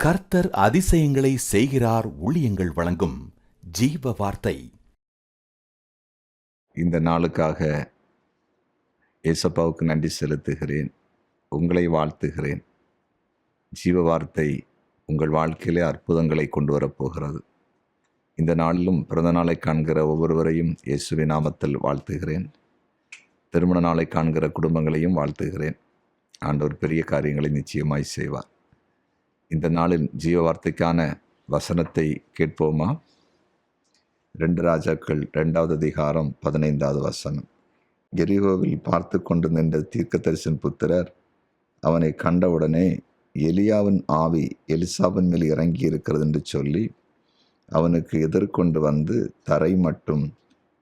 கர்த்தர் அதிசயங்களை செய்கிறார். ஊழியங்கள் வழங்கும் ஜீவ வார்த்தை. இந்த நாளுக்காக ஏசப்பாவுக்கு நன்றி செலுத்துகிறேன். உங்களை வாழ்த்துகிறேன். ஜீவ வார்த்தை உங்கள் வாழ்க்கையிலே அற்புதங்களை கொண்டு வரப்போகிறது. இந்த நாளிலும் பிறந்த நாளை காண்கிற ஒவ்வொருவரையும் இயேசுவின் நாமத்தில் வாழ்த்துகிறேன். திருமண நாளை காண்கிற குடும்பங்களையும் வாழ்த்துகிறேன். ஆண்டவர் பெரிய காரியங்களை நிச்சயமாய் செய்வார். இந்த நாளின் ஜீவ வார்த்தைக்கான வசனத்தை கேட்போமா? 2 ராஜாக்கள் 2வது அதிகாரம் 15வது வசனம். எரிகோவில் பார்த்து கொண்டு நின்ற தீர்க்கதரிசன் புத்திரர் அவனை கண்டவுடனே எலியாவின் ஆவி எலிசாவின் மேல் இறங்கி இருக்கிறது என்று சொல்லி அவனுக்கு எதிர்கொண்டு வந்து தரை மட்டும்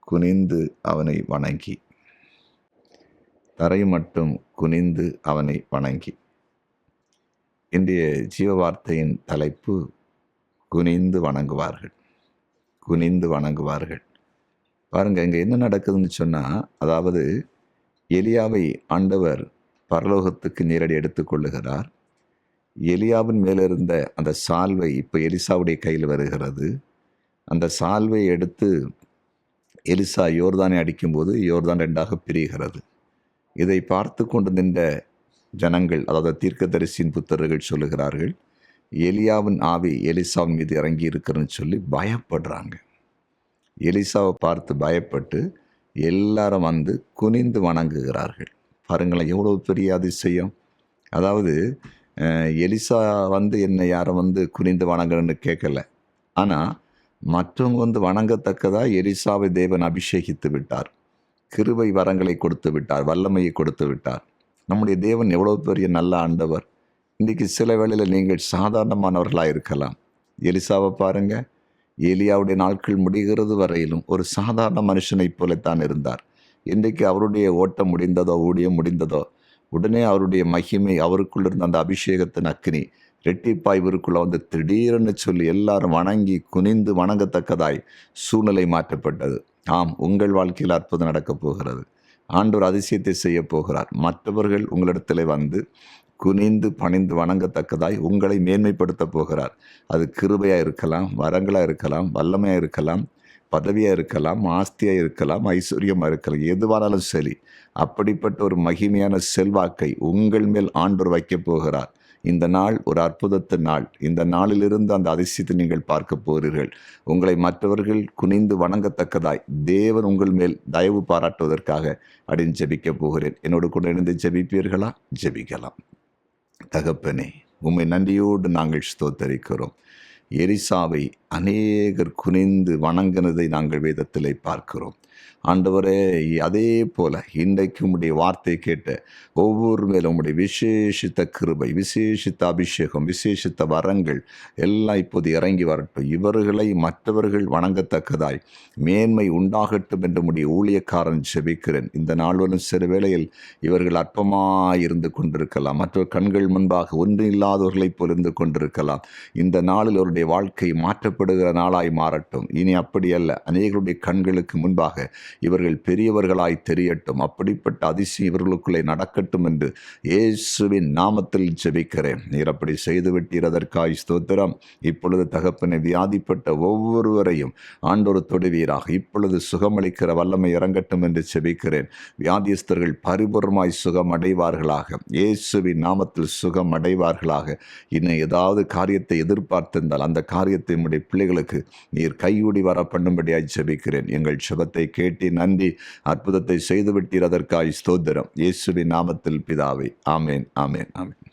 குனிந்து அவனை வணங்கி இன்றைய ஜீவ வார்த்தையின் தலைப்பு குனிந்து வணங்குவார்கள். பாருங்க, இங்கே என்ன நடக்குதுன்னு சொன்னால், அதாவது எலியாவை ஆண்டவர் பரலோகத்துக்கு நேரடி எடுத்துக்கொள்ளுகிறார். எலியாவின் மேலிருந்த அந்த சால்வை இப்போ எலிசாவுடைய கையில் வருகிறது. அந்த சால்வை எடுத்து எலிசா யோர்தானை அடிக்கும்போது யோர்தான் 2ஆக பிரிகிறது. இதை பார்த்து கொண்டு நின்ற ஜனங்கள், அதாவது தீர்க்கதரிசியின் புத்திரர்கள் சொல்லுகிறார்கள், எலியாவின் ஆவி எலிசாவின் மீது இறங்கி இருக்கிறன்னு சொல்லி பயப்படுறாங்க. எலிசாவை பார்த்து பயப்பட்டு எல்லாரும் வந்து குனிந்து வணங்குகிறார்கள். பாருங்களேன், எவ்வளோ பெரிய அதிசயம். அதாவது எலிசா வந்து என்னை யாரை வந்து குனிந்து வணங்குறன்னு கேட்கல. ஆனால் மற்றவங்க வந்து வணங்கத்தக்கதாக எலிசாவை தேவன் அபிஷேகித்து விட்டார். கிருபை வரங்களை கொடுத்து விட்டார். வல்லமையை கொடுத்து விட்டார். நம்முடைய தேவன் எவ்வளோ பெரிய நல்ல ஆண்டவர். இன்றைக்கி சில வேளையில் நீங்கள் சாதாரணமானவர்களாக இருக்கலாம். எலிசாவை பாருங்கள், எலியாவுடைய நாட்கள் முடிகிறது வரையிலும் ஒரு சாதாரண மனுஷனைப் போலத்தான் இருந்தார். இன்றைக்கு அவருடைய ஓட்டம் முடிந்ததோ, ஊழியம் முடிந்ததோ, உடனே அவருடைய மகிமை, அவருக்குள்ள இருந்த அந்த அபிஷேகத்தின் அக்கினி ரெட்டிப்பாய் இவருக்குள்ளே வந்து திடீரென்னு சொல்லி எல்லாரும் வணங்கி குனிந்து வணங்கத்தக்கதாய் சூழ்நிலை மாற்றப்பட்டது. ஆம், உங்கள் வாழ்க்கையில் அற்புதம் நடக்கப் போகிறது. ஆண்டவர் அதிசயத்தை செய்ய போகிறார். மற்றவர்கள் உங்களிடத்தில் வந்து குனிந்து பணிந்து வணங்கத்தக்கதாய் உங்களை மேன்மைப்படுத்த போகிறார். அது கிருபையாக இருக்கலாம், வரங்களாக இருக்கலாம், வல்லமையாக இருக்கலாம், பதவியாக இருக்கலாம், ஆஸ்தியாக இருக்கலாம், ஐஸ்வர்யமாக இருக்கலாம், எதுவானாலும் சரி, அப்படிப்பட்ட ஒரு மகிமையான செல்வாக்கை உங்கள் மேல் ஆண்டவர் வைக்கப் போகிறார். இந்த நாள் ஒரு அற்புதத்தின் நாள். இந்த நாளிலிருந்து அந்த அதிசயத்தை நீங்கள் பார்க்க போகிறீர்கள். உங்களை மற்றவர்கள் குனிந்து வணங்கத்தக்கதாய் தேவன் உங்கள் மேல் தயவு பாராட்டுவதற்காக அப்படின்னு ஜெபிக்க போகிறேன். என்னோடு கூட இணைந்து ஜெபிப்பீர்களா? ஜெபிக்கலாம். தகப்பனே, உம்மை நன்றியோடு நாங்கள் ஸ்தோத்தரிக்கிறோம். எலிசாவை அநேகர் குனிந்து வணங்கினதை நாங்கள் வேதத்திலே பார்க்கிறோம். ஆண்டவரே, அதே போல இன்றைக்கு உம்முடைய வார்த்தை கேட்ட ஒவ்வொரு மேலும் உம்முடைய விசேஷித்த கிருபை, விசேஷித்த அபிஷேகம், விசேஷித்த வரங்கள் எல்லாம் இப்போது இறங்கி வரட்டும். இவர்களை மற்றவர்கள் வணங்கத்தக்கதாய் மேன்மை உண்டாகட்டும் என்று உம்முடைய ஊழியக்காரன் ஜெபிக்கிறேன். இந்த நாள்வரும் சில வேளையில் இவர்கள் அற்பமாய் இருந்து கொண்டிருக்கலாம், மற்ற கண்கள் முன்பாக ஒன்றும் இல்லாதவர்களைப் போல் இருந்து கொண்டிருக்கலாம். இந்த நாளில் அவருடைய வாழ்க்கை மாற்றப்படுகிற நாளாய் மாறட்டும். இனி அப்படி அல்ல, அநேகருடைய கண்களுக்கு முன்பாக இவர்கள் பெரியவர்களாய் தெரியட்டும். அப்படிப்பட்ட அதிசயம் இவர்களுக்குள்ளே நடக்கட்டும் என்று இயேசுவின் நாமத்தில் ஜெபிக்கிறேன். நீர் அப்படி செய்துவிட்டீர், அதற்காய் ஸ்தோத்திரம். இப்பொழுது தகப்பனை வியாதிப்பட்ட ஒவ்வொருவரையும் ஆண்டவர் தொடுவீராக. இப்பொழுது சுகமளிக்கிற வல்லமை இறங்கட்டும் என்று ஜெபிக்கிறேன். வியாதியஸ்தர்கள் பரிபூர்ணமாய் சுகம் அடைவார்களாக. இயேசுவின் நாமத்தில் சுகம் அடைவார்களாக. இன்னும் ஏதாவது காரியத்தை எதிர்பார்த்திருந்தால் அந்த காரியத்தை நம்முடைய பிள்ளைகளுக்கு நீர் கையூடி வர பண்ணும்படியாய் ஜெபிக்கிறேன். எங்கள் ஜெபத்தை கேட்டு நன்றி. அற்புதத்தை செய்துவிட்டீர், அதற்காய் ஸ்தோத்திரம். இயேசுவின் நாமத்தில் பிதாவே, ஆமேன், ஆமேன், ஆமேன்.